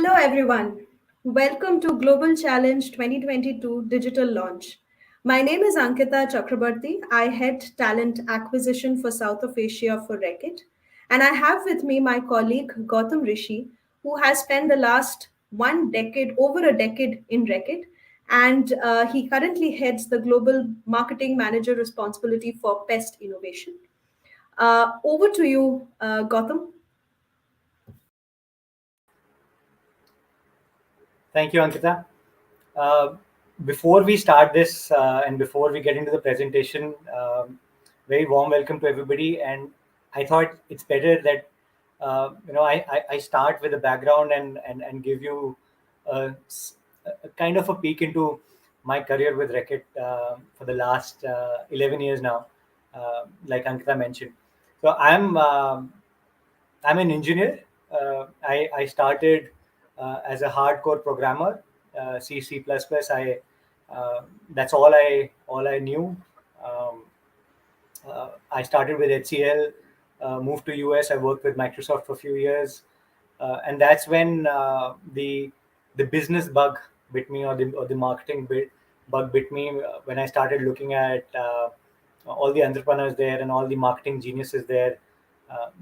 Hello, everyone. Welcome to Global Challenge 2022 Digital Launch. My name is Ankita Chakrabarti. I head talent acquisition for South of Asia for Reckitt. And I have with me my colleague Gautam Rishi, who has spent the last over a decade in Reckitt. And he currently heads the Global Marketing Manager responsibility for pest innovation. Over to you, Gautam. Thank you, Ankita. Uh, Before we start this and before we get into the presentation, very warm welcome to everybody. And I thought it's better that I start with a background and give you a kind of a peek into my career with Reckitt for the last 11 years now, like Ankita mentioned. So I'm an engineer. I started as a hardcore programmer, C, C++. That's all I knew. Um, I started with HCL, moved to US. I worked with Microsoft for a few years, and that's when the business bug bit me, or the marketing bug bit me when I started looking at all the entrepreneurs there and all the marketing geniuses there,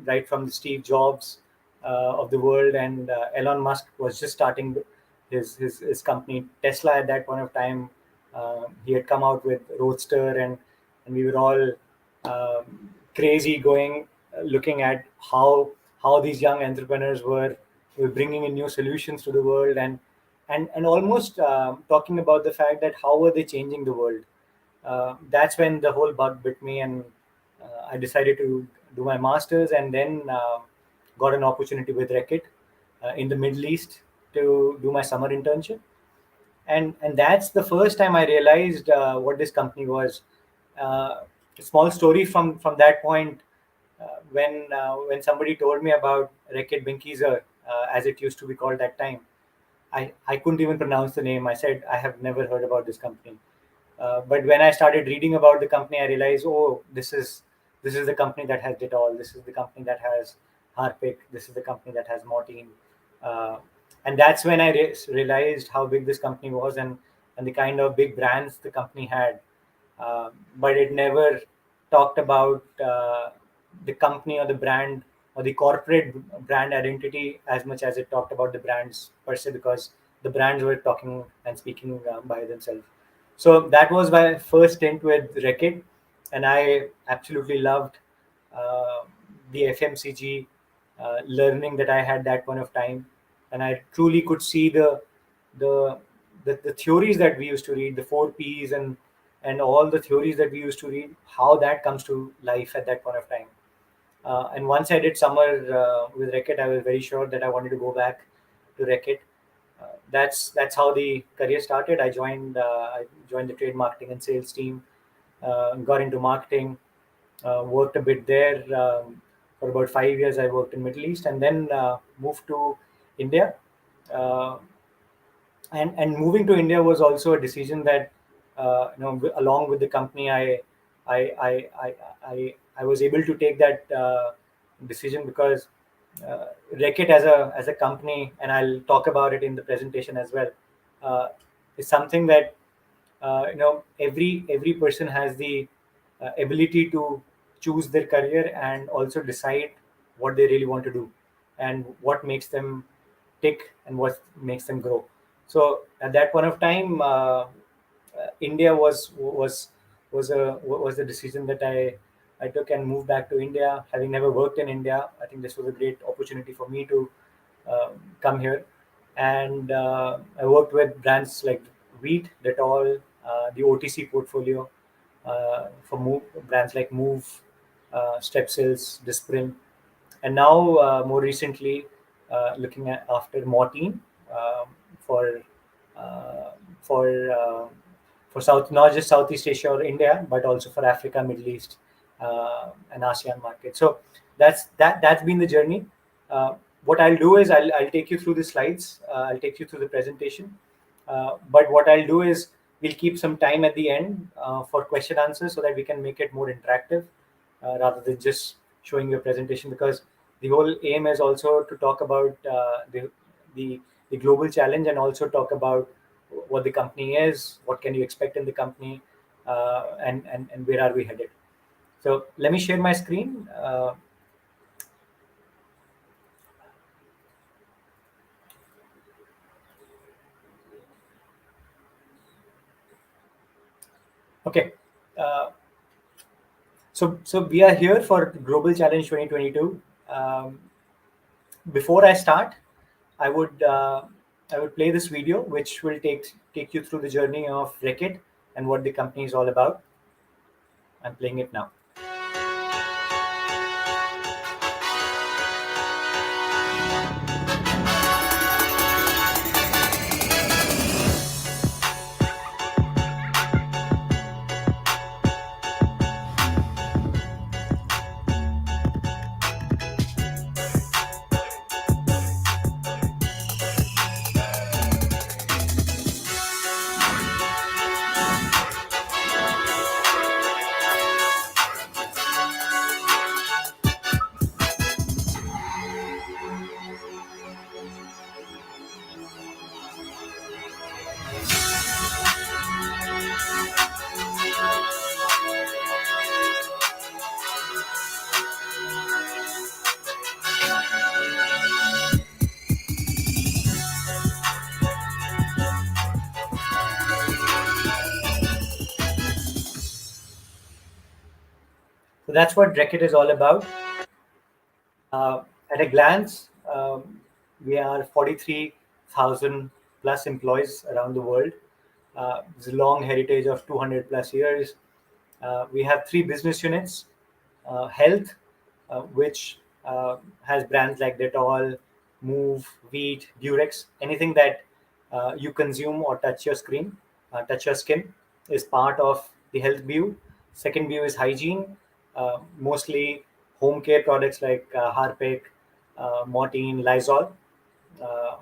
right from the Steve Jobs of the world, and Elon Musk was just starting his company Tesla at that point of time. He had come out with Roadster, and we were all crazy going looking at how these young entrepreneurs were bringing in new solutions to the world, and almost talking about the fact that how were they changing the world. That's when the whole bug bit me, and I decided to do my masters, and then got an opportunity with Reckitt in the Middle East to do my summer internship, and that's the first time I realized what this company was. A small story from that point, when somebody told me about Reckitt Binkiser, as it used to be called that time. I couldn't even pronounce the name. I said I have never heard about this company. But when I started reading about the company, I realized, oh, this is the company that has it all. This is the company that has Harpic. This is the company that has Mortein. Uh, and that's when I realized how big this company was, and the kind of big brands the company had. But it never talked about the company or the brand or the corporate brand identity as much as it talked about the brands per se, because the brands were talking and speaking by themselves. So that was my first stint with Reckitt, and I absolutely loved uh, the FMCG learning that I had that point of time, and I truly could see the the theories that we used to read, the four P's, and all the theories that we used to read, how that comes to life at that point of time. And once I did summer with Reckitt, I was very sure that I wanted to go back to Reckitt. That's how the career started. I joined the trade marketing and sales team, got into marketing, worked a bit there for about 5 years. I worked in Middle East, and then moved to India. Uh, and moving to India was also a decision that along with the company, I I I I was able to take that decision because Reckitt as a company, and I'll talk about it in the presentation as well, uh, is something that every person has the ability to choose their career and also decide what they really want to do and what makes them tick and what makes them grow. So at that point of time, India was the decision that I took and moved back to India. Having never worked in India, I think this was a great opportunity for me to come here. And I worked with brands like Wheat, Dettol, the OTC portfolio for brands like Move, Strepsils, Disprin, and now more recently looking at after Mortein um, for uh, for uh, for South, not just Southeast Asia or India, but also for Africa, Middle East, and ASEAN market. So that's been the journey. Uh, what I'll do is I'll take you through the slides. I'll take you through the presentation. But what I'll do is we'll keep some time at the end for question answers so that we can make it more interactive rather than just showing your presentation, because the whole aim is also to talk about the the global challenge, and also talk about what the company is, what can you expect in the company, and where are we headed. So let me share my screen. Okay. Uh, so we are here for Global Challenge 2022. Um, Before I start, I would uh, I would play this video, which will take you through the journey of Reckitt and what the company is all about. I'm playing it now. So that's what Reckitt is all about. At a glance, we are 43,000 plus employees around the world. It's a long heritage of 200 plus years. We have three business units: health, which has brands like Dettol, Move, Wheat, Durex. Anything that you consume or touch your skin, is part of the health view. Second view is hygiene, mostly home care products like Harpic, Mortein, Lysol. Uh,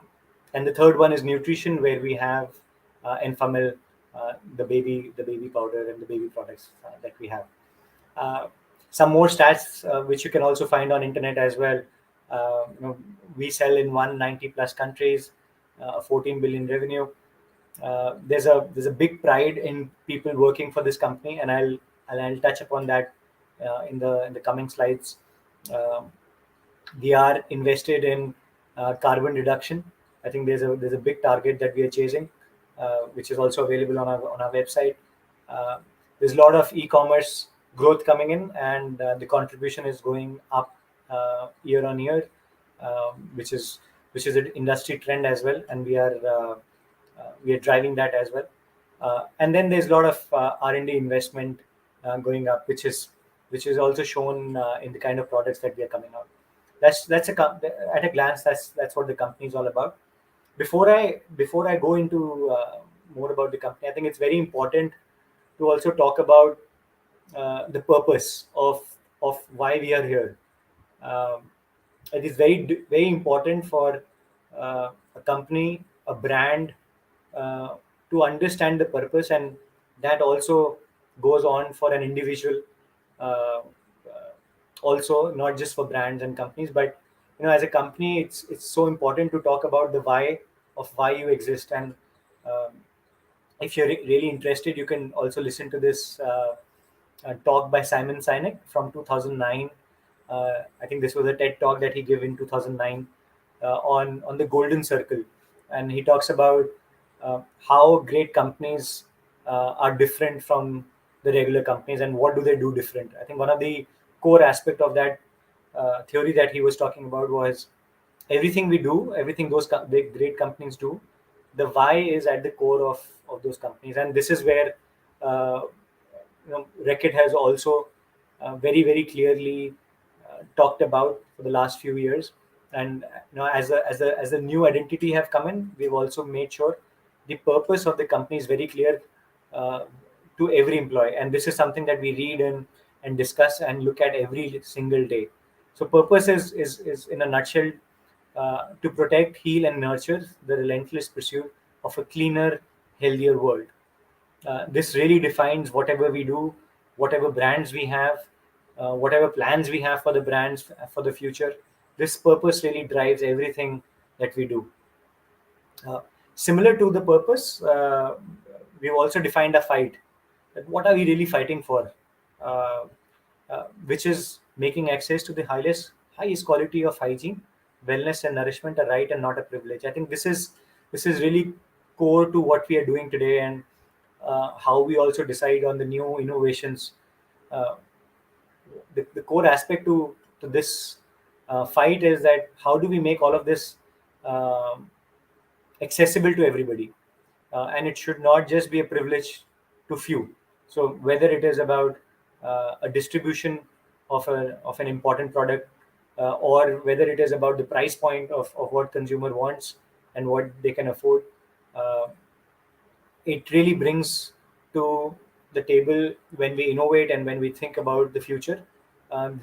and the third one is nutrition, where we have Enfamil, the baby powder and the baby products that we have. Uh, some more stats, which you can also find on internet as well. We sell in 190 plus countries, 14 billion revenue. There's a big pride in people working for this company, and I'll touch upon that in the coming slides. Um we are invested in carbon reduction. I think there's a big target that we are chasing, which is also available on our website. Uh, there's a lot of e-commerce growth coming in, and the contribution is going up year on year, which is an industry trend as well, and we are driving that as well. And then there's a lot of R&D investment going up, which is also shown in the kind of products that we are coming out. At a glance, that's what the company is all about. Before I go into more about the company, I think it's very important to also talk about the purpose of why we are here. Um, it is very important for a company, a brand, uh, to understand the purpose, and that also goes on for an individual. Uh, Also, not just for brands and companies, but as a company, it's so important to talk about the why of why you exist. And um, if you're really interested, you can also listen to this talk by Simon Sinek from 2009. I think this was a TED talk that he gave in 2009 on the golden circle, and he talks about how great companies are different from the regular companies, and what do they do different. I think one of the core aspect of that theory that he was talking about was everything we do, everything those big great companies do, the why is at the core of those companies. And this is where Reckitt has also very clearly talked about for the last few years. And as a new identity have come in, we've also made sure the purpose of the company is very clear uh, to every employee, and this is something that we read and discuss and look at every single day. So purpose is in a nutshell, to protect, heal, and nurture the relentless pursuit of a cleaner, healthier world. This really defines whatever we do, whatever brands we have, whatever plans we have for the brands for the future. This purpose really drives everything that we do. Uh, Similar to the purpose, we've also defined a fight. That what are we really fighting for? Uh, which is making access to the highest quality of hygiene, wellness, and nourishment a right and not a privilege. I think this is really core to what we are doing today, and how we also decide on the new innovations. Uh, the core aspect to this fight is that how do we make all of this um accessible to everybody, and it should not just be a privilege to few. So whether it is about a distribution of an important product, or whether it is about the price point of what consumer wants and what they can afford, uh, it really brings to the table when we innovate and when we think about the future.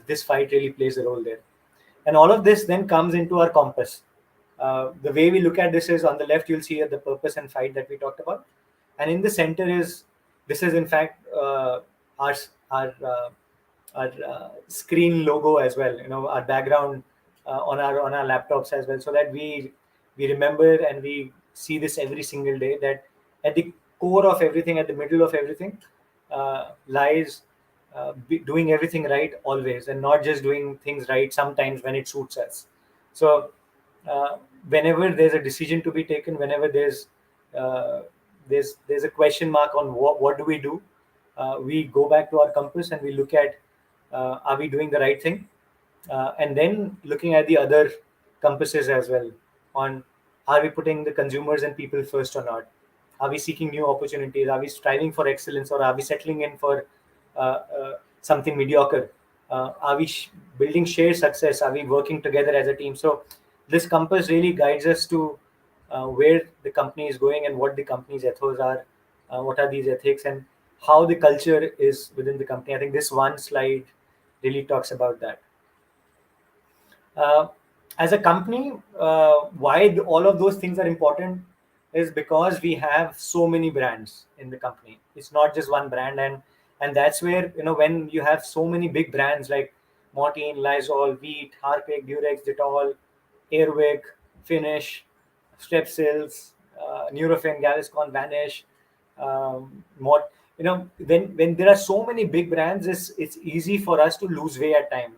This fight really plays a role there, and all of this then comes into our compass. The way we look at this is, on the left you'll see the purpose and fight that we talked about, and in the center is, this is in fact our our uh, our screen logo as well, our background on our laptops as well, so that we remember and we see this every single day, that at the core of everything, at the middle of everything, lies doing everything right always, and not just doing things right sometimes when it suits us. So uh, whenever there's a decision to be taken, whenever uh, there's a question mark on what do we do, we go back to our compass and we look at, are we doing the right thing, and then looking at the other compasses as well, on, are we putting the consumers and people first or not, are we seeking new opportunities, are we striving for excellence, or are we settling in for something mediocre, are we building shared success, are we working together as a team. So this compass really guides us to where the company is going and what the company's ethos are, what are these ethics, and how the culture is within the company. I think this one slide really talks about that. uh, as a company, why all of those things are important is because we have so many brands in the company. It's not just one brand, and that's where, when you have so many big brands like Mortein, Lysol, Veet, Harpic, Durex, Dettol, Airwick, Finish, Strepsils, Nurofen, Gaviscon, Vanish, more. When there are so many big brands, it's easy for us to lose way at time.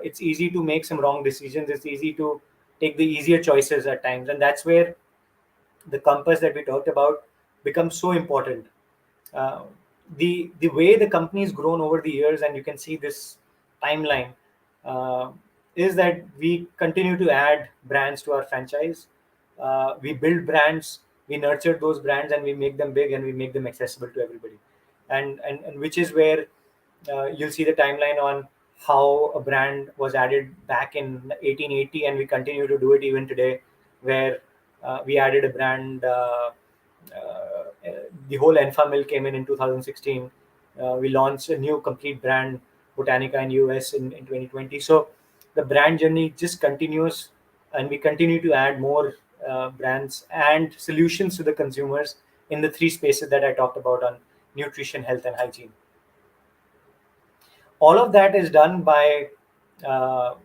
It's easy to make some wrong decisions. It's easy to take the easier choices at times, and that's where the compass that we talked about becomes so important. Uh, the way the company's grown over the years, and you can see this timeline, uh, is that we continue to add brands to our franchise. We build brands, we nurture those brands, and we make them big and we make them accessible to everybody. And which is where you'll see the timeline on how a brand was added back in 1880, and we continue to do it even today, where we added a brand. Uh, the whole Enfamil came in 2016. We launched a new complete brand, Botanica, in US in 2020. So the brand journey just continues, and we continue to add more brands and solutions to the consumers in the three spaces that I talked about on nutrition, health, and hygiene. All of that is done by uh,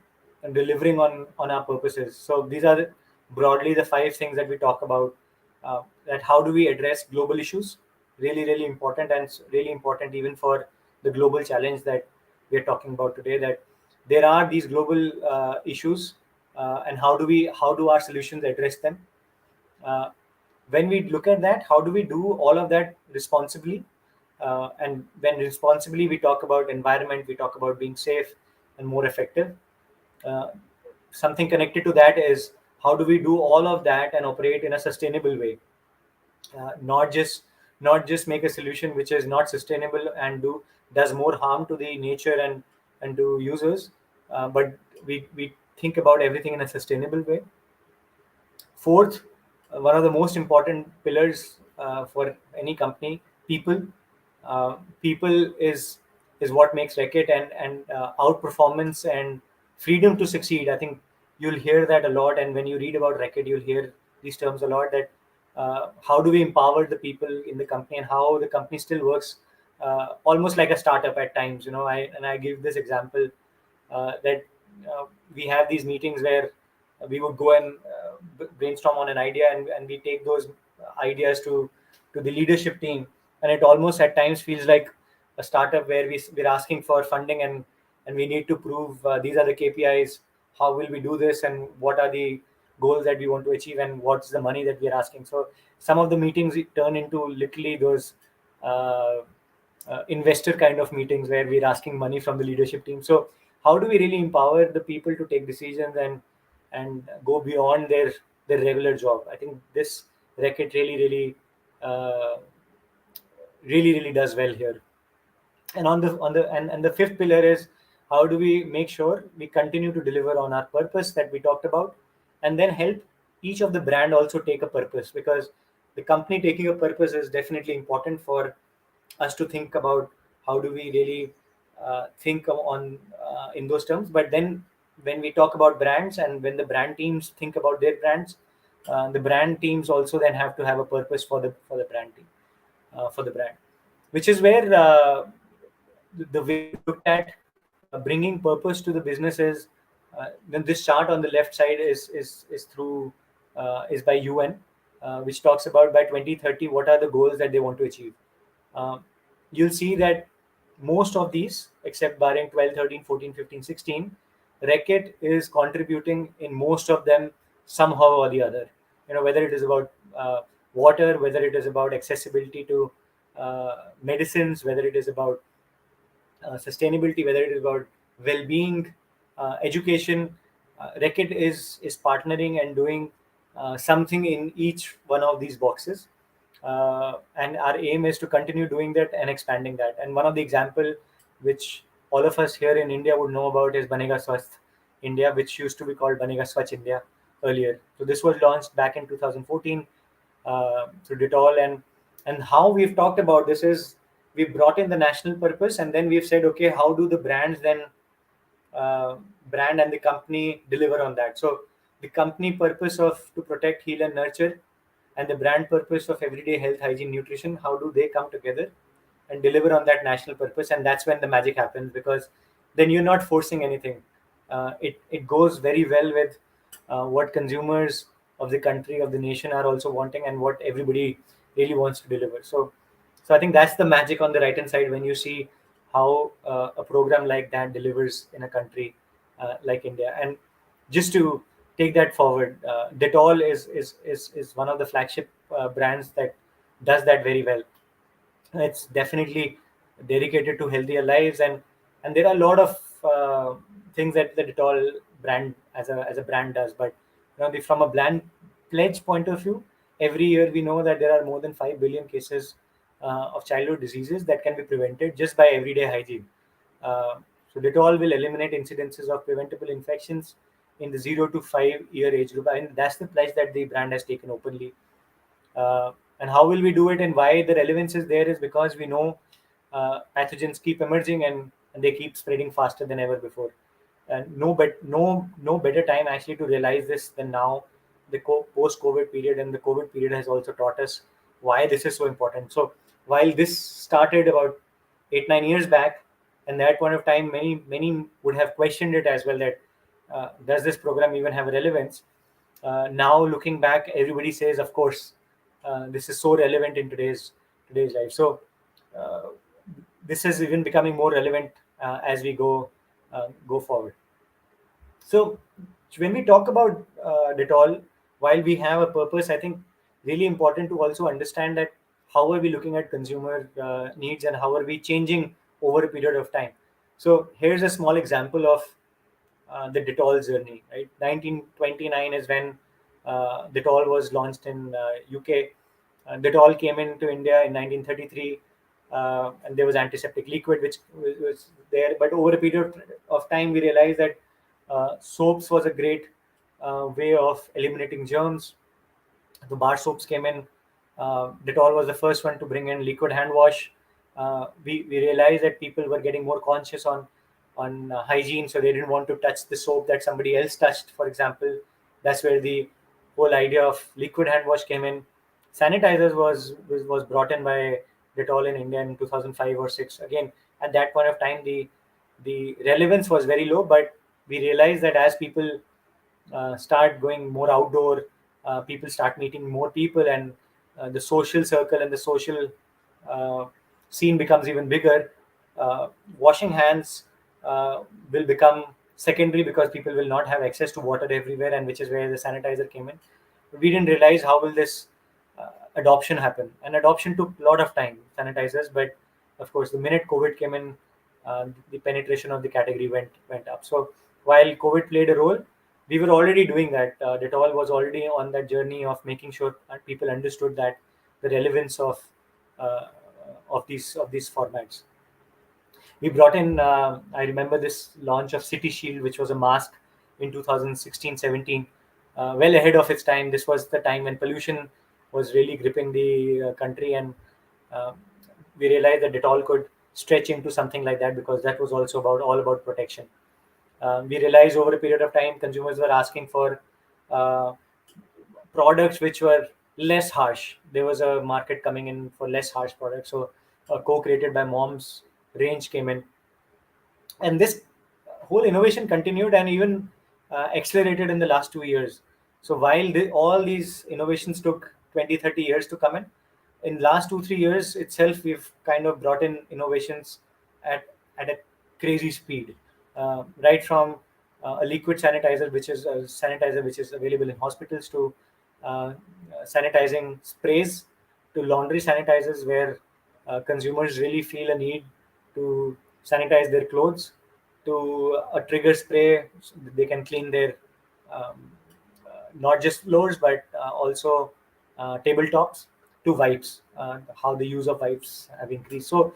delivering on our purposes. So these are broadly the five things that we talk about. That how do we address global issues? Really, really important, and it's really important even for the global challenge that we are talking about today. That there are these global issues, and how do our solutions address them? uh, when we look at that, how do we do all of that responsibly? And when responsibly we talk about environment, we talk about being safe and more effective. uh, Something connected to that is, how do we do all of that and operate in a sustainable way, not just make a solution which is not sustainable and does more harm to the nature and to users, but we think about everything in a sustainable way. Fourth, one of the most important pillars for any company, people. People is what makes Reckitt, and outperformance and freedom to succeed. I think you'll hear that a lot, and when you read about Reckitt, you'll hear these terms a lot. That how do we empower the people in the company, and how the company still works almost like a startup at times. I give this example, that we have these meetings where we would go and brainstorm on an idea, and we take those ideas to the leadership team. And it almost at times feels like a startup where we're asking for funding, and we need to prove these are the KPIs, how will we do this, and what are the goals that we want to achieve, and what's the money that we are asking. So some of the meetings turn into literally those uh, investor kind of meetings where we're asking money from the leadership team. So how do we really empower the people to take decisions and go beyond their regular job? I think this Reckitt uh, really does well here. And on the fifth pillar is, how do we make sure we continue to deliver on our purpose that we talked about, and then help each of the brand also take a purpose, because the company taking a purpose is definitely important for us to think about how do we really think on in those terms. But then when we talk about brands, and when the brand teams think about their brands, the brand teams also then have to have a purpose for the brand team, for the brand, which is where the way we looked at bringing purpose to the business is, then this chart on the left side is through is by UN, which talks about by 2030 what are the goals that they want to achieve. uh, you'll see that most of these, except barring 12, 13, 14, 15, 16, Reckitt is contributing in most of them somehow or the other. Whether it is about water, whether it is about accessibility to medicines, whether it is about sustainability, whether it is about well-being, education. Reckitt is partnering and doing something in each one of these boxes, and our aim is to continue doing that and expanding that. And one of the example which all of us here in India would know about is Banega Swasth India, which used to be called Banega Swachh India earlier. So this was launched back in 2014 through Dettol, and how we've talked about this is, we brought in the national purpose, and then we've said, okay, how do the brands then uh, brand and the company deliver on that? So the company purpose of to protect, heal, and nurture, and the brand purpose of everyday health, hygiene, nutrition, how do they come together and deliver on that national purpose? And that's when the magic happens, because then you're not forcing anything. It goes very well with what consumers of the country, of the nation, are also wanting, and what everybody really wants to deliver. So I think that's the magic on the right hand side when you see how a program like that delivers in a country like India. And just to take that forward, Dettol is one of the flagship brands that does that very well. It's definitely dedicated to healthier lives, and there are a lot of things that the Dettol brand as a brand does. But from a brand pledge point of view, every year we know that there are more than 5 billion cases of childhood diseases that can be prevented just by everyday hygiene. uh, so Dettol will eliminate incidences of preventable infections in the 0 to 5 year age group, and that's the pledge that the brand has taken openly. And how will we do it, and why the relevance is there is because we know pathogens keep emerging, and they keep spreading faster than ever before. And no better time actually to realize this than now, the post COVID period. And the COVID period has also taught us why this is so important. So while this started about 8 9 years back, and at that point of time many would have questioned it as well, that does this program even have relevance? Now looking back, everybody says, of course, this is so relevant in today's life. So uh, this is even becoming more relevant as we go forward. So when we talk about Dettol, while we have a purpose, I think really important to also understand that how are we looking at consumer needs, and how are we changing over a period of time. So here's a small example of the Dettol journey. Right, 1929 is when Dettol was launched in UK. Dettol came into India in 1933, and there was antiseptic liquid which was there. But over a period of time, we realized that soaps was a great way of eliminating germs. The bar soaps came in. Dettol was the first one to bring in liquid hand wash. We realized that people were getting more conscious on hygiene, so they didn't want to touch the soap that somebody else touched, for example. That's where the whole idea of liquid hand wash came in. Sanitizers was brought in by Dettol in India in 2005 or six. Again, at that point of time, the relevance was very low, but we realized that as people start going more outdoor. People start meeting more people, and the social circle and the social uh, scene becomes even bigger. uh, Washing hands will become secondary because people will not have access to water everywhere, and which is where the sanitizer came in. We didn't realize how will this adoption happen, and adoption took a lot of time, sanitizers. But of course, the minute COVID came in, the penetration of the category went up. So while COVID played a role, we were already doing that. Dettol was already on that journey of making sure that people understood that the relevance uh, of these formats. We brought in, I remember this launch of City Shield, which was a mask in 2016-17, well ahead of its time. This was the time when pollution was really gripping the country, and uh, we realized that Dettol could stretch into something like that, because that was also about all about protection. We realized over a period of time consumers were asking for uh, products which were less harsh. There was a market coming in for less harsh products. So a co-created by Mom's range came in, and this whole innovation continued and even accelerated in the last 2 years. So while all these innovations took 20, 30 years to come in last 2, 3 years itself, we've kind of brought in innovations at a crazy speed. Right from a liquid sanitizer, which is a sanitizer which is available in hospitals, to uh, sanitizing sprays, to laundry sanitizers, where consumers really feel a need to sanitize their clothes, to a trigger spray so that they can clean their um, not just floors but also tabletops, to wipes, how the use of wipes have increased. So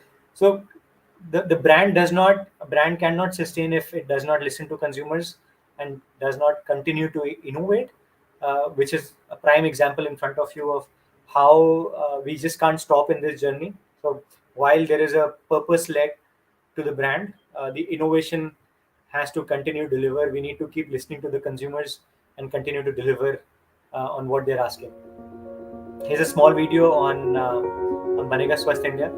the brand cannot sustain if it does not listen to consumers and does not continue to innovate, which is a prime example in front of you of how we just can't stop in this journey. So while there is a purpose leg to the brand, the innovation has to continue to deliver. We need to keep listening to the consumers and continue to deliver on what they're asking. Here's a small video on Banega Swasth India.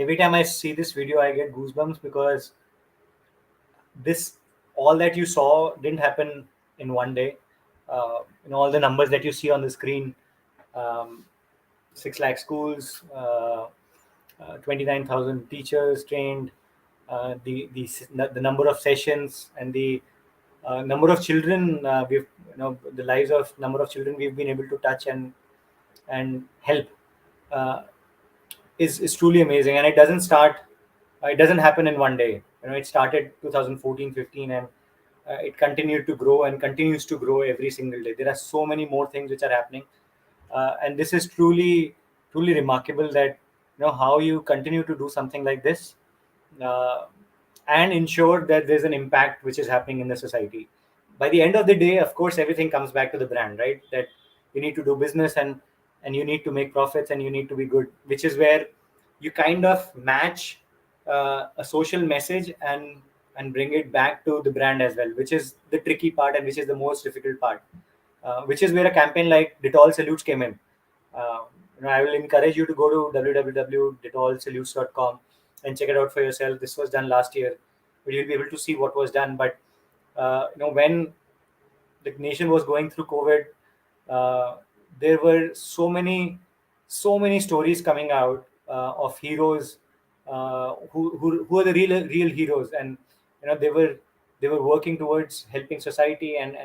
every time I see this video, I get goosebumps because this all that you saw didn't happen in one day. All the numbers that you see on the screen, um, 6 lakh schools, 29,000 teachers trained, the number of sessions and the number of children we've the lives of number of children we've been able to touch and help uh, is truly amazing. And it doesn't happen in one day. It started 2014 15, and it continued to grow and continues to grow every single day. There are so many more things which are happening, and this is truly remarkable that how you continue to do something like this, uh, and ensure that there's an impact which is happening in the society. By the end of the day, of course, everything comes back to the brand, right? That you need to do business, and you need to make profits, and you need to be good, which is where you kind of match a social message and bring it back to the brand as well, which is the tricky part and which is the most difficult part, which is where a campaign like Dettol Salutes came in. Uh, I will encourage you to go to www.dettolsalutes.com and check it out for yourself. This was done last year, but you'll be able to see what was done. But when the nation was going through COVID, uh, there were so many stories coming out of heroes who are the real heroes, and they were working towards helping society and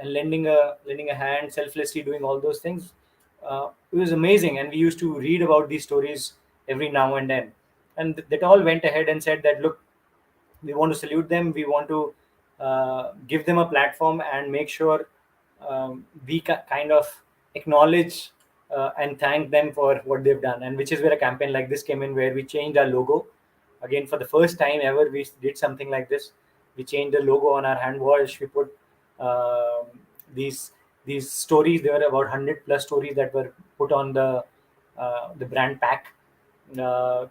lending a hand selflessly, doing all those things. It was amazing, and we used to read about these stories every now and then. And that all went ahead and said that, look, we want to salute them, we want to give them a platform and make sure we kind of acknowledge and thank them for what they've done. And which is where a campaign like this came in, where we changed our logo again for the first time ever. We did something like this. We changed the logo on our hand wash. We put um these these stories. There were about 100 plus stories that were put on the brand pack.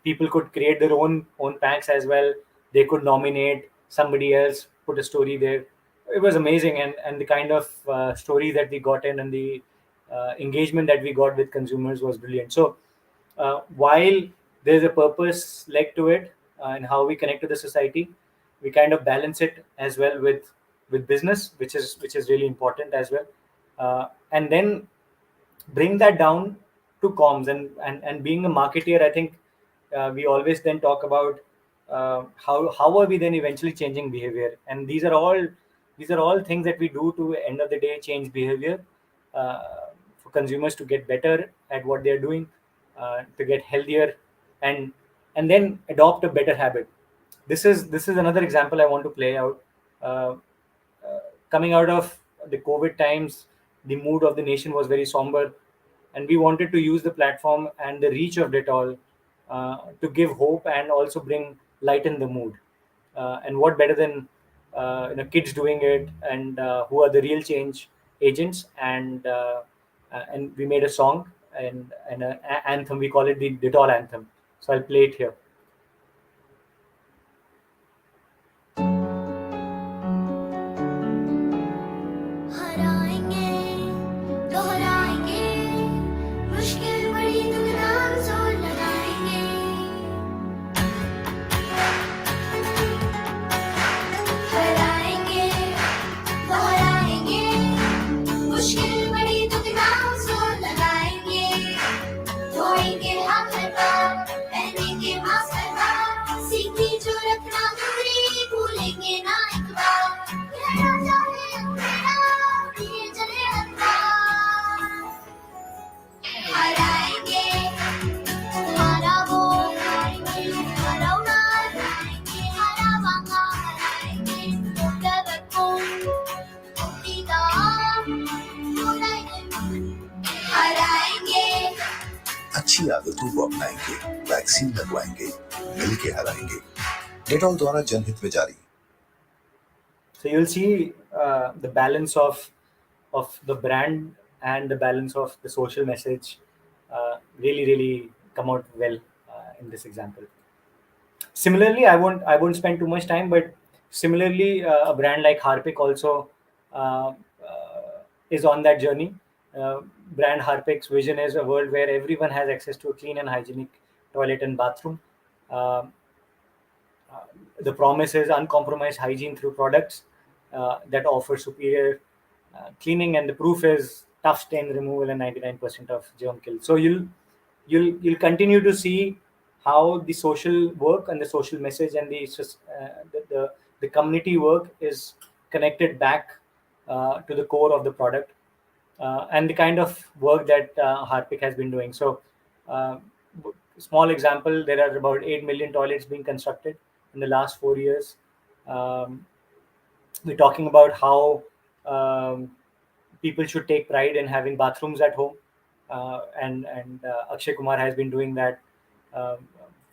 People could create their own packs as well. They could nominate somebody else, put a story there. It was amazing, and the kind of story that we got in, and the engagement that we got with consumers was brilliant. So while there's a purpose leg to it, and how we connect to the society, we kind of balance it as well with business, which is really important as well. And then bring that down to comms, and being a marketeer, I think we always then talk about how are we then eventually changing behavior. And these are all things that we do to end of the day change behavior, uh, for consumers to get better at what they're doing, to get healthier, and then adopt a better habit. This is another example I want to play out. uh, Coming out of the COVID times, the mood of the nation was very somber, and we wanted to use the platform and the reach of Dettol to give hope and also bring lighten the mood. And what better than kids doing it, and who are the real change agents? And we made a song and an anthem. We call it the Dettol anthem. So I'll play it here. हराएंगे दोहराएंगे मुश्किल बड़ी दुनियाम जोर लगाएंगे हराएंगे दोहराएंगे मुश्किल बड़ी दुनियाम जोर लगाएंगे धोएंगे हाथ पैर पहनेंगे मास्क सीखी जो रखना दूरी भूलेंगे ना एक बार कहना चाहे अंधेरा दिए जले अंधार हराएंगे हरा वो हराएंगे हराउना हराएंगे हरा वांगा हराएंगे डरको उठीदा हराएंगे अच्छी आदतों को अपनाएंगे, वैक्सीन लगवाएंगे, मिलके हराएंगे। डेटॉल द्वारा जनहित में जारी। So you'll see the balance of the brand and the balance of the social message really come out well in this example. Similarly, I won't spend too much time, but similarly, a brand like Harpic also uh, is on that journey. Brand Harpic's vision is a world where everyone has access to a clean and hygienic toilet and bathroom. Um the promise is uncompromised hygiene through products that offer superior cleaning, and the proof is tough stain removal and 99% of germ kill. So you'll continue to see how the social work and the social message and the community work is connected back to the core of the product, and the kind of work that Harpic has been doing. So, uh, small example: there are about 8 million toilets being constructed in the last 4 years. Um, we're talking about how people should take pride in having bathrooms at home, and Akshay Kumar has been doing that. Um,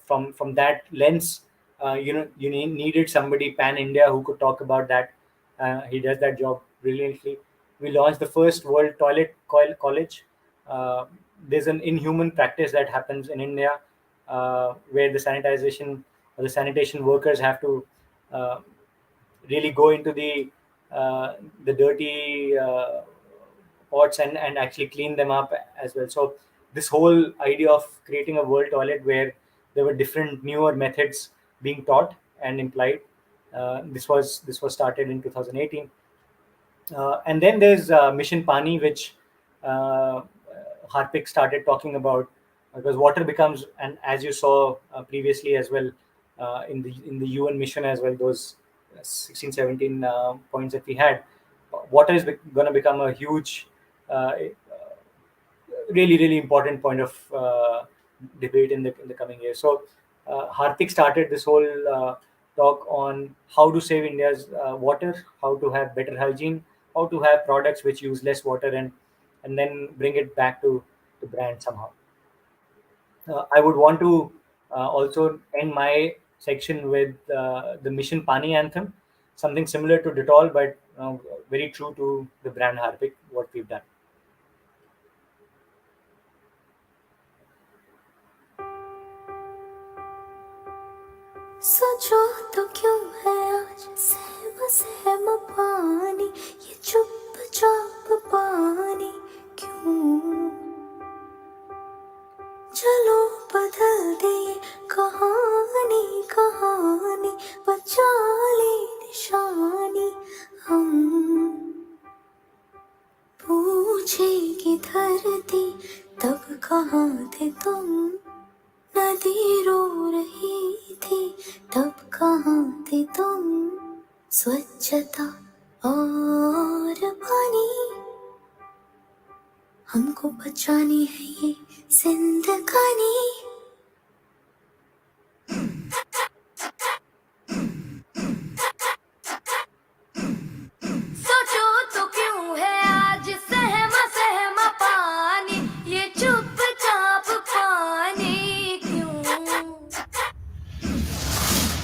from that lens, needed somebody pan India who could talk about that. He does that job brilliantly. We launched the first world toilet college. Uh, there's an inhuman practice that happens in India, where the sanitation workers have to uh, really go into the dirty pots and actually clean them up as well. So this whole idea of creating a world toilet where there were different newer methods being taught and implied. This was started in 2018, and then there's Mission Pani, which uh, Harpic started talking about, because water becomes, and as you saw previously as well, in the UN mission as well, those 16, 17 points that we had, water is going to become a huge, really, really important point of debate in the coming years. So, Hartik started this whole talk on how to save India's water, how to have better hygiene, how to have products which use less water, and then bring it back to the brand somehow. I would want to also end my section with the Mission Pani anthem, something similar to Dettol, but very true to the brand Harpic, what we've done. सोचो तो क्यों है आज सहम सहम पानी ये चुपचाप पानी क्यों चलो बदल दे ये कहानी कहानी बचा ले निशानी हम पूछेगी धरती तब कहाँ थे तुम नदी रो रही थी तब कहाँ थे तुम स्वच्छता और पानी हमको बचानी है ये जिंदगानी सोचो तो क्यों है आज सहमा सहमा पानी ये चुपचाप पानी क्यों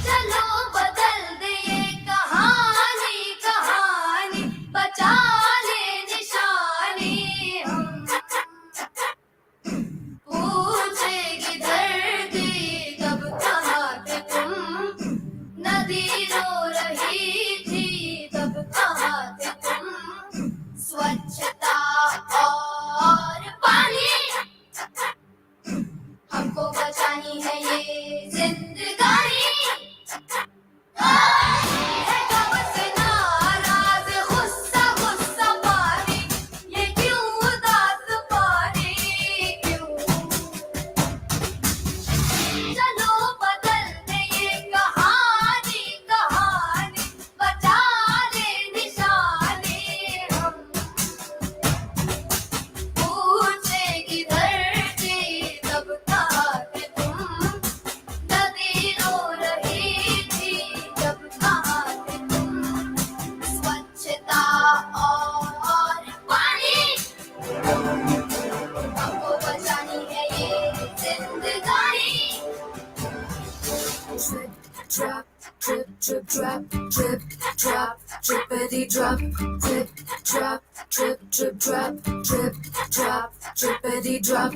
चलो बदल दे ये कहानी कहानी बचा ले निशानी हम पूछेगी धरती कब कहाँ थे तुम नदी रो रही थी तब कहाँ थे तुम स्वच्छता और पानी हमको बचानी है ये जिंदगानी है कब से नाराज गुस्सा गुस्सा पानी ये क्यों उदास पानी क्यों चलो बदल दे ये कहानी कहानी बचा ले निशानी हम पूछेगी धरती तब कहाँ थे तुम नदी रो रही थी तब कहाँ थे तुम स्वच्छता और पानी हमको बचानी है ये जिंदगानी Drip, drop, drip, drip, drop, drip, drop, drippity drop, drip, drop, drip, drip, drop, drip, drop, drippity drop.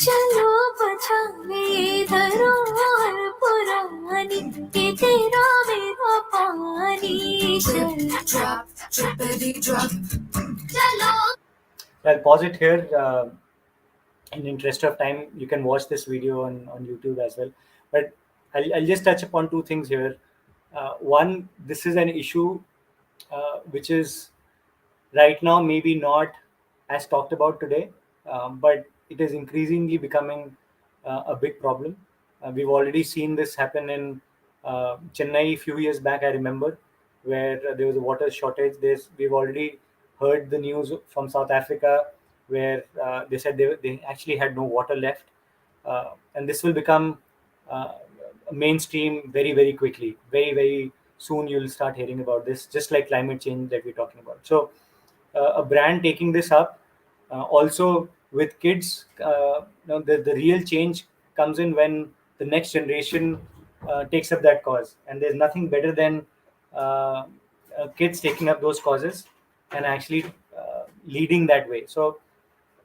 चलो बचा ले धरोहर पुरानी ये तेरा मेरा पानी Drip, drop, drippity drop. चलो I'll pause it here. in interest of time, you can watch this video on YouTube as well. But I'll just touch upon two things here. One, this is an issue which is right now maybe not as talked about today, but it is increasingly becoming a big problem. We've already seen this happen in Chennai a few years back, I remember, where there was a water shortage. We've already heard the news from South Africa where they said they actually had no water left. And this will become uh, mainstream very, very quickly. Very, very soon you'll start hearing about this, just like climate change that we're talking about. So a brand taking this up, also with kids, the real change comes in when the next generation takes up that cause. And there's nothing better than uh, kids taking up those causes and actually leading that way. So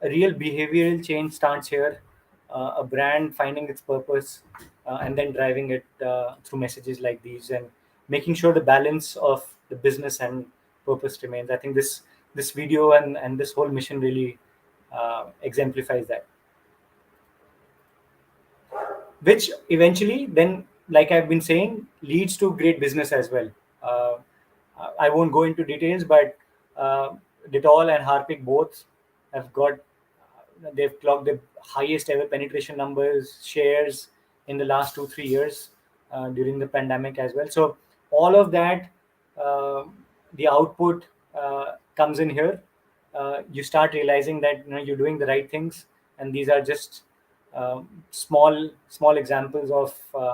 a real behavioral change starts here. A brand finding its purpose and then driving it through messages like these, and making sure the balance of the business and purpose remains. I think this video and this whole mission really exemplifies that, which eventually then, like I've been saying, leads to great business as well. uh, I won't go into details, but uh, Dettol and Harpic both have got, they've clocked the highest ever penetration numbers, shares in the last 2 3 years during the pandemic as well. So all of that, uh, the output comes in here. You start realizing that you're doing the right things, and these are just small examples of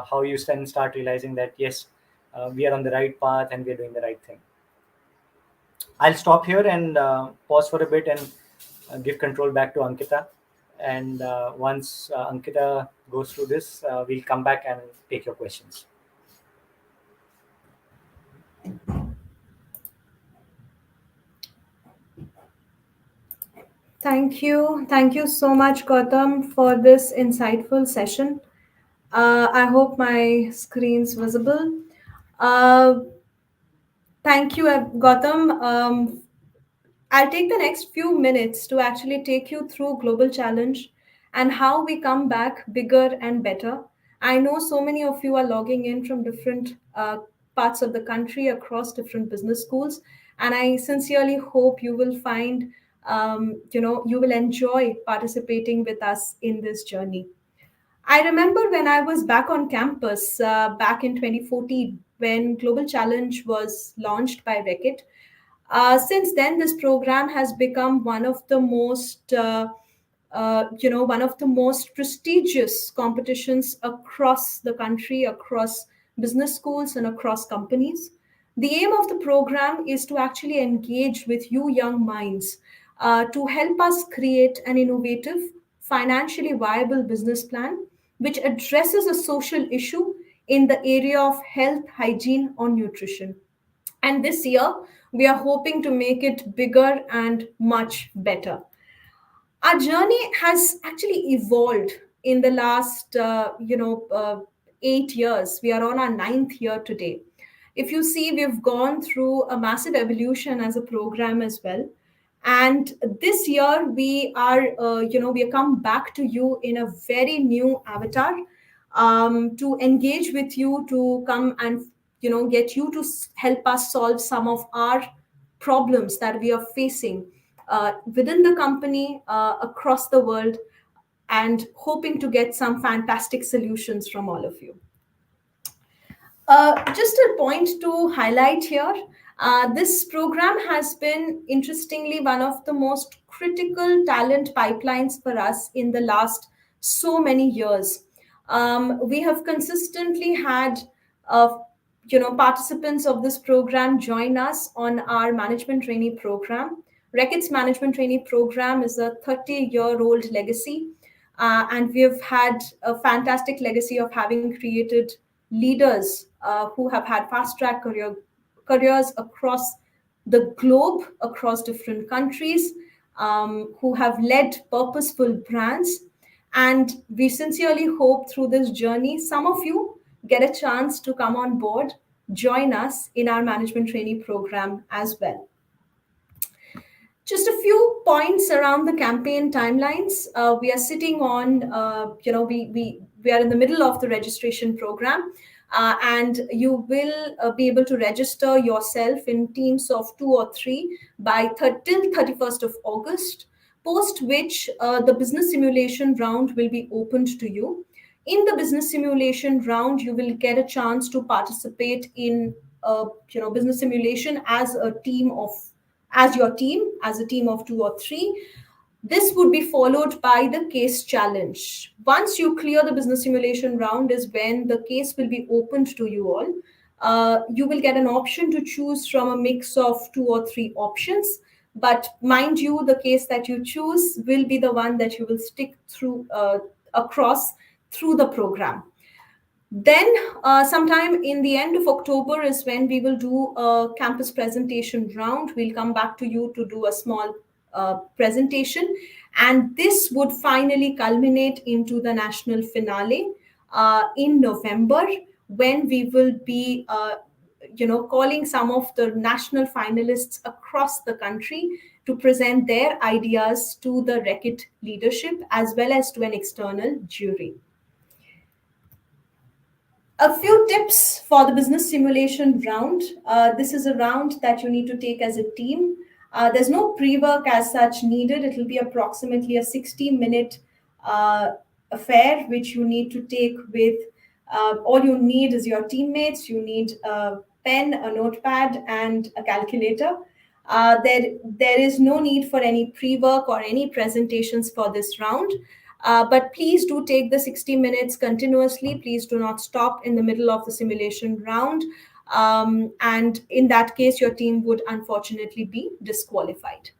how you then start realizing that yes, we are on the right path and we are doing the right thing. I'll stop here and pause for a bit and give control back to Ankita. And once Ankita goes through this, we'll come back and take your questions. Thank you. Thank you so much, Gautam, for this insightful session. I hope my screen's visible. Uh, Thank you, Gautam. I'll take the next few minutes to actually take you through Global Challenge and how we come back bigger and better. I know so many of you are logging in from different parts of the country across different business schools, and I sincerely hope you will find, you will enjoy participating with us in this journey. I remember when I was back on campus back in 2014 when Global Challenge was launched by Reckitt. Since then, this program has become one of the most prestigious competitions across the country, across business schools, and across companies. The aim of the program is to actually engage with you young minds to help us create an innovative, financially viable business plan which addresses a social issue in the area of health, hygiene, or nutrition. And this year, we are hoping to make it bigger and much better. Our journey has actually evolved in the last 8 years. We are on our ninth year today. If you see, we've gone through a massive evolution as a program as well. And this year we are come back to you in a very new avatar, to engage with you, to come and get you to help us solve some of our problems that we are facing within the company, across the world, and hoping to get some fantastic solutions from all of you. Just a point to highlight here, this program has been interestingly one of the most critical talent pipelines for us in the last so many years. We have consistently had participants of this program join us on our management trainee program. Reckitt's management trainee program is a 30-year-old legacy, and we've had a fantastic legacy of having created leaders who have had fast track careers across the globe, across different countries, who have led purposeful brands. And we sincerely hope through this journey, some of you get a chance to come on board, join us in our management trainee program as well. Just a few points around the campaign timelines. We are sitting on, we are in the middle of the registration program, and you will be able to register yourself in teams of 2 or 3 by till 31st of August. Post which the business simulation round will be opened to you. In the business simulation round, you will get a chance to participate in business simulation as a team of as your team, as a team of 2 or 3. This would be followed by the case challenge. Once you clear the business simulation round, is when the case will be opened to you all. You will get an option to choose from a mix of 2 or 3 options. But mind you, the case that you choose will be the one that you will stick through across through the program. Then, sometime in the end of October is when we will do a campus presentation round. We'll come back to you to do a small presentation, and this would finally culminate into the national finale in November, when we will be calling some of the national finalists across the country to present their ideas to the Reckitt leadership as well as to an external jury. A few tips for the business simulation round. This is a round that you need to take as a team. There's no pre-work as such needed. It will be approximately a 60-minute affair, which you need to take with, all you need is your teammates. You need a pen, a notepad, and a calculator. There is no need for any pre-work or any presentations for this round. But please do take the 60 minutes continuously. Please do not stop in the middle of the simulation round. And in that case, your team would unfortunately be disqualified.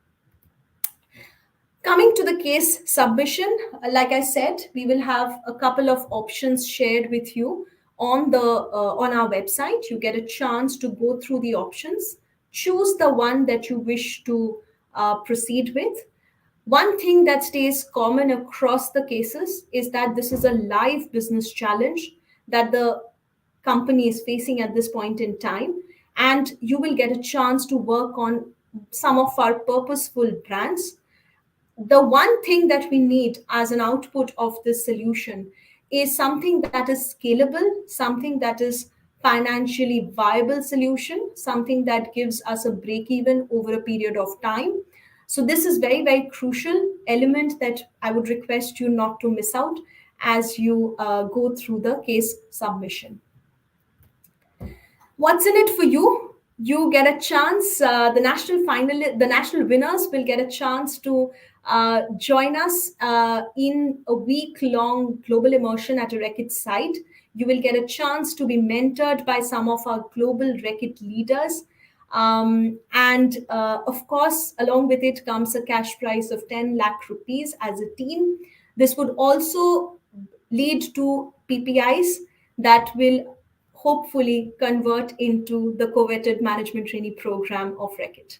Coming to the case submission, like I said, we will have a couple of options shared with you on our website. You get a chance to go through the options, choose the one that you wish to proceed with. One thing that stays common across the cases is that this is a live business challenge that the company is facing at this point in time, and you will get a chance to work on some of our purposeful brands. The one thing that we need as an output of this solution is something that is scalable, something that is financially viable solution, something that gives us a break even over a period of time. So this is very, very crucial element that I would request you not to miss out as you go through the case submission. What's in it for you? You get a chance. The national winners will get a chance to join us in a week-long global immersion at a Reckitt site. You will get a chance to be mentored by some of our global Reckitt leaders. And of course, along with it comes a cash prize of 10 lakh rupees as a team. This would also lead to PPIs that will hopefully convert into the coveted management trainee program of Reckitt.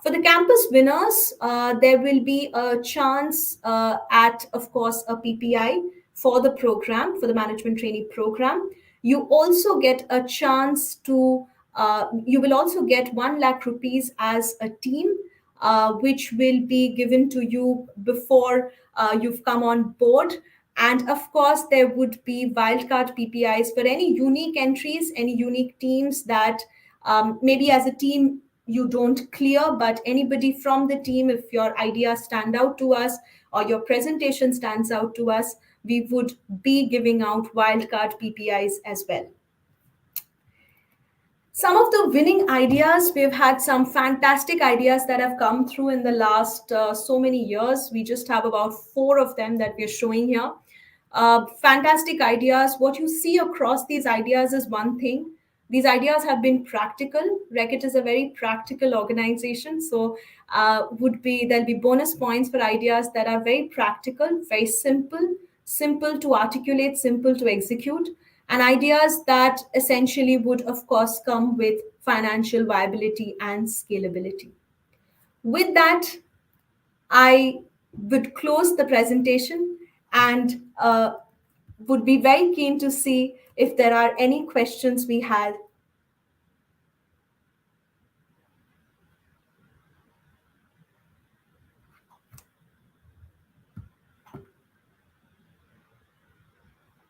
For the campus winners, there will be a chance at, of course, a PPI for the program, for the management trainee program. You also get a chance to, you will also get 1 lakh rupees as a team, which will be given to you before you've come on board. And of course, there would be wildcard PPIs for any unique entries, any unique teams that maybe as a team you don't clear, but anybody from the team, if your ideas stand out to us or your presentation stands out to us, we would be giving out wildcard PPIs as well. Some of the winning ideas, we've had some fantastic ideas that have come through in the last so many years. We just have about 4 of them that we're showing here. Fantastic ideas. What you see across these ideas is one thing. These ideas have been practical. Reckitt is a very practical organization. So there'll be bonus points for ideas that are very practical, very simple, simple to articulate, simple to execute, and ideas that essentially would, of course, come with financial viability and scalability. With that, I would close the presentation and would be very keen to see if there are any questions we had.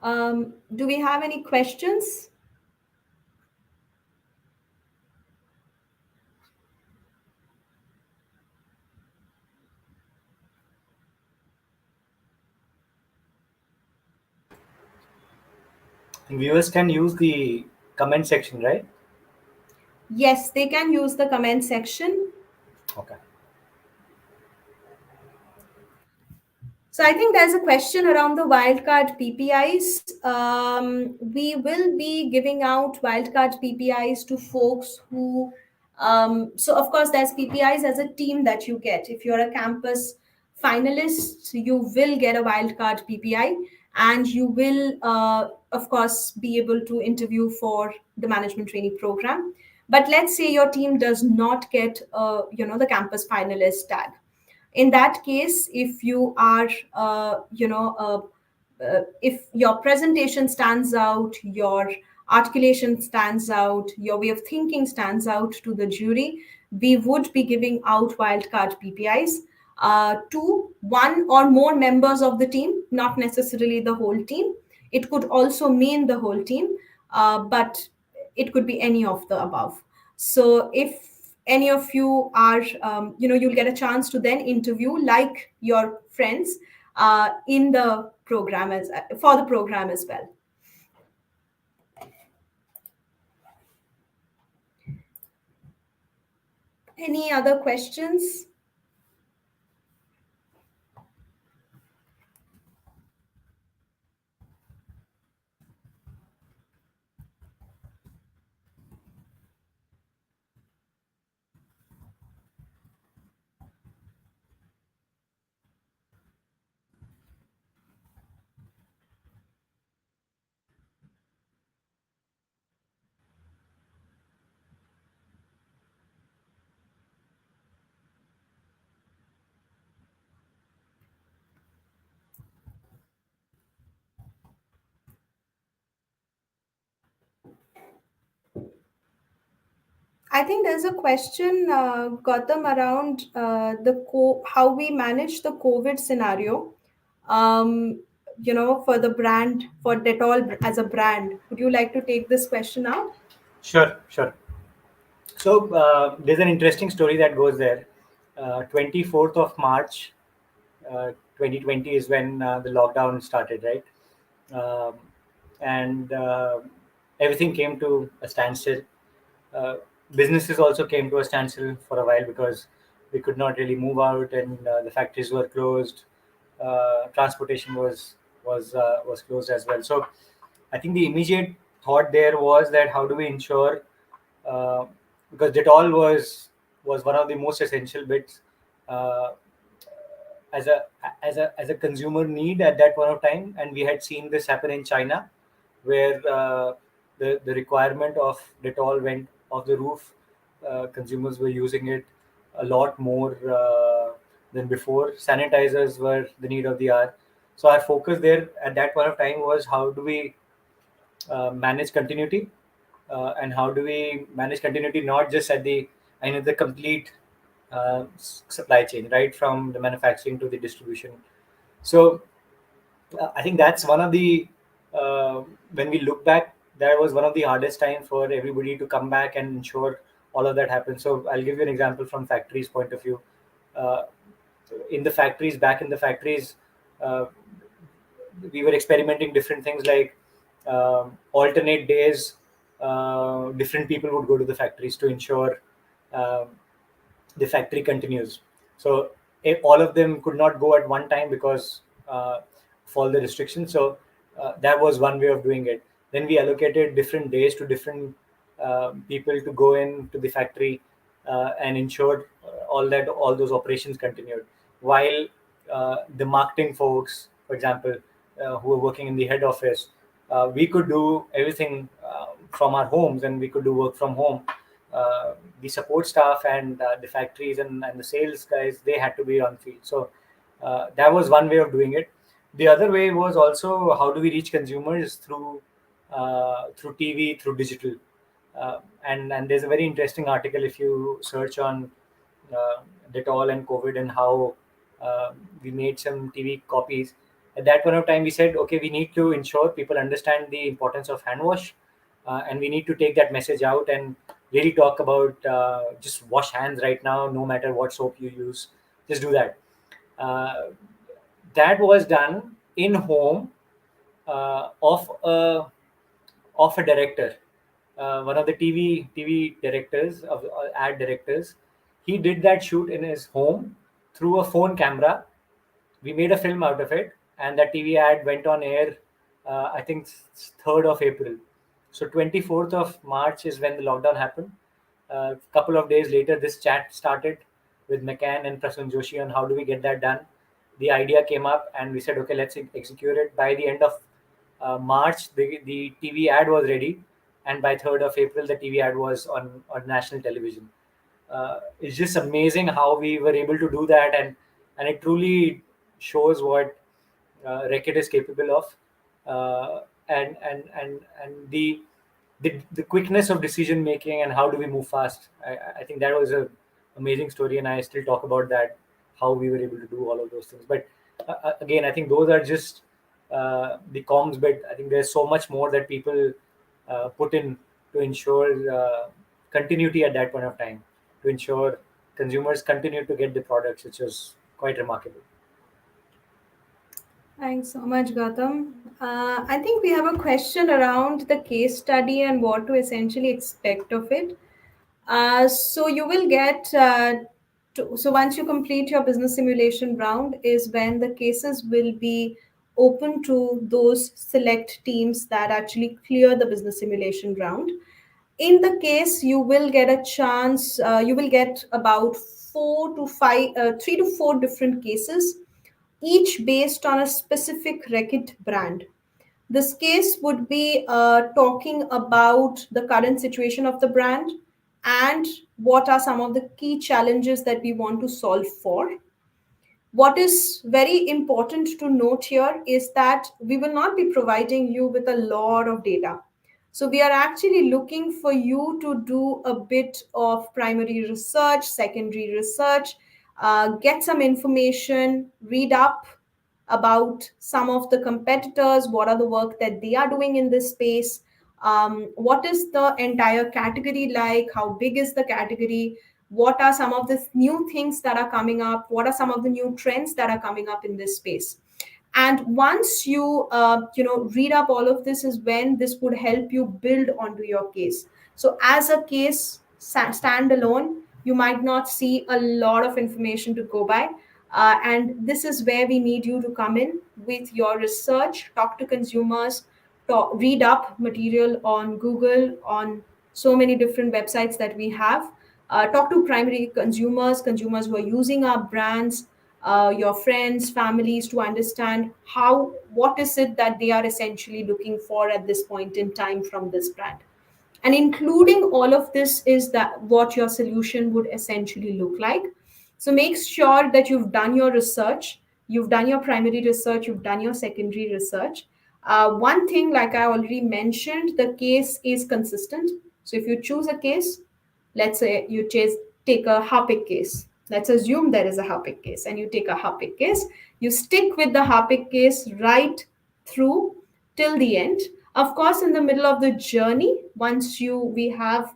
Do we have any questions? And viewers can use the comment section, right? Yes, they can use the comment section. Okay. So I think there's a question around the wildcard PPIs. We will be giving out wildcard PPIs to folks who. So of course, there's PPIs as a team that you get. If you're a campus finalist, you will get a wildcard PPI, and you will, of course, be able to interview for the management trainee program. But let's say your team does not get, the campus finalist tag. In that case, if you are if your presentation stands out, your articulation stands out, your way of thinking stands out to the jury, we would be giving out wildcard PPIs to one or more members of the team, not necessarily the whole team. It could also mean the whole team, but it could be any of the above. So if any of you are, you'll get a chance to then interview like your friends in the program as for the program as well. Any other questions? I think there's a question, Gautam, around how we manage the COVID scenario. For the brand, for Dettol as a brand. Would you like to take this question out? Sure, sure. So there's an interesting story that goes there. 24th of March, 2020 is when the lockdown started, right? Um, and everything came to a standstill. Uh, Businesses also came to a standstill for a while because we could not really move out, and the factories were closed. Transportation was closed as well. So I think the immediate thought there was that how do we ensure, uh, because Dettol was one of the most essential bits uh, as a consumer need at that point of time, and we had seen this happen in China, where the requirement of Dettol went off the roof. Consumers were using it a lot more than before. Sanitizers were the need of the hour. So our focus there at that point of time was how do we manage continuity, and how do we manage continuity not just at the the complete supply chain, right from the manufacturing to the distribution. So I think that's one of the when we look back, that was one of the hardest time for everybody to come back and ensure all of that happens. So I'll give you an example from factories point of view. Uh, back in the factories, uh, we were experimenting different things like alternate days. Different people would go to the factories to ensure um, the factory continues. So if all of them could not go at one time because of all the restrictions. So that was one way of doing it. Then we allocated different days to different people to go in to the factory and ensured all those operations continued. While the marketing folks, for example, who were working in the head office, we could do everything from our homes, and we could do work from home. The support staff and the factories and the sales guys, they had to be on field. So that was one way of doing it. The other way was also how do we reach consumers through TV, through digital. And there's a very interesting article if you search on uh, Dettol and COVID and how we made some TV copies. At that point of time, we said, okay, we need to ensure people understand the importance of hand wash, and we need to take that message out and really talk about just wash hands right now, no matter what soap you use, just do that. Uh, that was done in home of a director, one of the TV directors of ad directors. He did that shoot in his home through a phone camera. We made a film out of it, and that TV ad went on air. I think 3rd of April. So 24th of March is when the lockdown happened. A couple of days later, this chat started with McCann and Prasun Joshi on how do we get that done. The idea came up, and we said, okay, let's execute it. By the end of March, the TV ad was ready, and by 3rd of April, the TV ad was on national television. It's just amazing how we were able to do that, and it truly shows what Reckitt is capable of, and the quickness of decision making and how do we move fast. I think that was a amazing story, and I still talk about that, how we were able to do all of those things. But again, I think those are just the comms bit. I think there's so much more that people put in to ensure continuity at that point of time, to ensure consumers continue to get the products, which was quite remarkable. Thanks so much, Gautam. I think we have a question around the case study and what to essentially expect of it. So you will get so once you complete your business simulation round is when the cases will be open to those select teams that actually clear the business simulation round. In the case, you will get a chance. You will get about 3 to 4 different cases, each based on a specific Reckitt brand. This case would be talking about the current situation of the brand and what are some of the key challenges that we want to solve for. What is very important to note here is that we will not be providing you with a lot of data. So we are actually looking for you to do a bit of primary research, secondary research, get some information, read up about some of the competitors, what are the work that they are doing in this space, what is the entire category like, how big is the category, what are some of the new things that are coming up, what are some of the new trends that are coming up in this space. And once you read up all of this is when this would help you build onto your case. So as a case stand alone, you might not see a lot of information to go by, and this is where we need you to come in with your research, talk to consumers, read up material on Google, on so many different websites that we have. Talk to primary consumers who are using our brands, your friends, families, to understand what is it that they are essentially looking for at this point in time from this brand. And including all of this is that what your solution would essentially look like. So make sure that you've done your research, you've done your primary research, you've done your secondary research. One thing, like I already mentioned, the case is consistent. So if you choose a case, let's say you take a Harpic case. Let's assume there is a Harpic case and you take a Harpic case. You stick with the Harpic case right through till the end. Of course, in the middle of the journey, once we have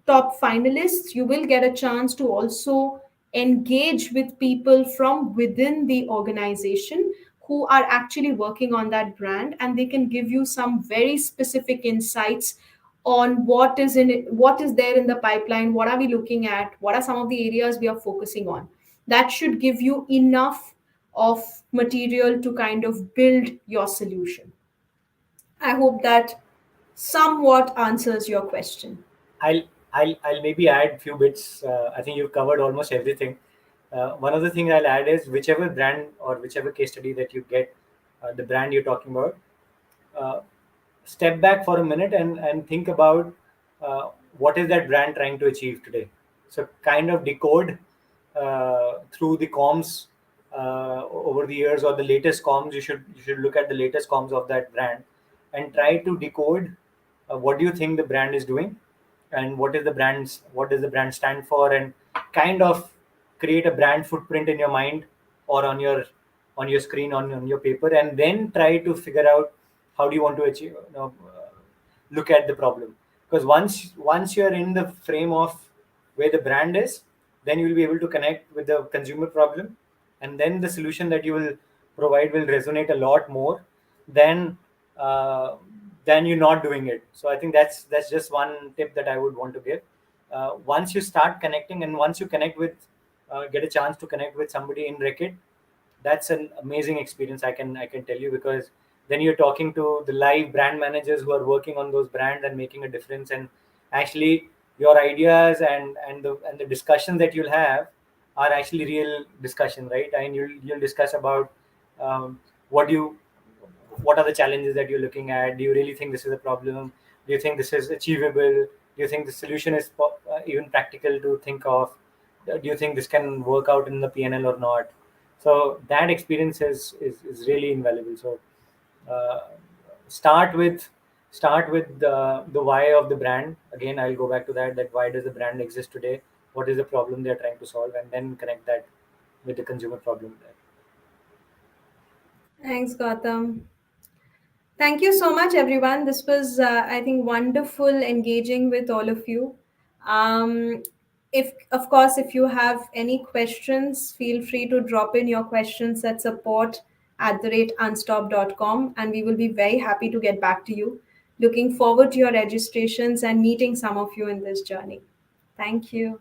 top finalists, you will get a chance to also engage with people from within the organization who are actually working on that brand, and they can give you some very specific insights on what is there in the pipeline, what are we looking at, what are some of the areas we are focusing on. That should give you enough of material to kind of build your solution. I hope that somewhat answers your question. I'll I'll maybe add few bits. I think you've covered almost everything. One of the things I'll add is whichever brand or whichever case study that you get, the brand you're talking about, uh, step back for a minute and think about what is that brand trying to achieve today. So kind of decode through the comms over the years, or the latest comms. You should look at the latest comms of that brand and try to decode what do you think the brand is doing, and what does the brand stand for, and kind of create a brand footprint in your mind or on your screen, on your paper, and then try to figure out how do you want to achieve, look at the problem. Because once you're in the frame of where the brand is, then you will be able to connect with the consumer problem, and then the solution that you will provide will resonate a lot more than uh, than you not doing it. So I think that's just one tip that I would want to give. Once you start connecting, and once you connect with get a chance to connect with somebody in Reckitt, that's an amazing experience. I can tell you, because then you're talking to the live brand managers who are working on those brands and making a difference. And actually your ideas and the discussions that you'll have are actually real discussion, right? And you'll discuss about um, what do you what are the challenges that you're looking at. Do you really think this is a problem? Do you think this is achievable? Do you think the solution is even practical to think of? Do you think this can work out in the PNL or not? So that experience is really invaluable. So uh, start with the why of the brand. Again, I'll go back to that why does the brand exist today? What is the problem they're trying to solve? And then connect that with the consumer problem there. Thanks, Gautam. Thank you so much, everyone. This was, I think, wonderful engaging with all of you. Um, if, of course, if you have any questions, feel free to drop in your questions at support@unstop.com, and we will be very happy to get back to you. Looking forward to your registrations and meeting some of you in this journey. Thank you.